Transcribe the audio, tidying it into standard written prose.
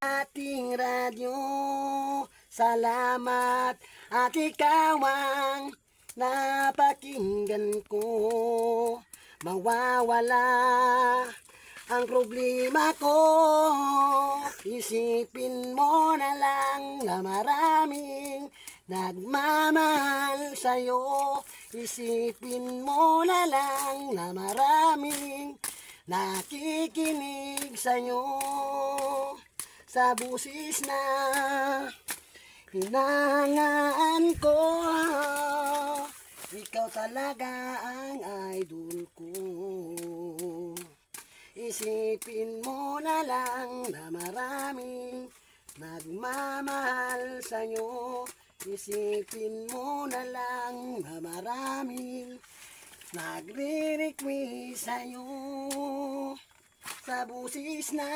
ating radyo. Salamat at ikaw ang napakinggan ko. Mawawala ang problema ko. Isipin mo na lang na maraming nagmamahal sa'yo. Isipin mo na lang na maraming nakikinig sa'yo. Sa busis na hinangaan ko, ikaw talaga ang idol ko. Isipin mo na lang na maraming nagmamahal sa'yo. Isipin mo na lang na maraming nagre-request sa'yo. Sa busis na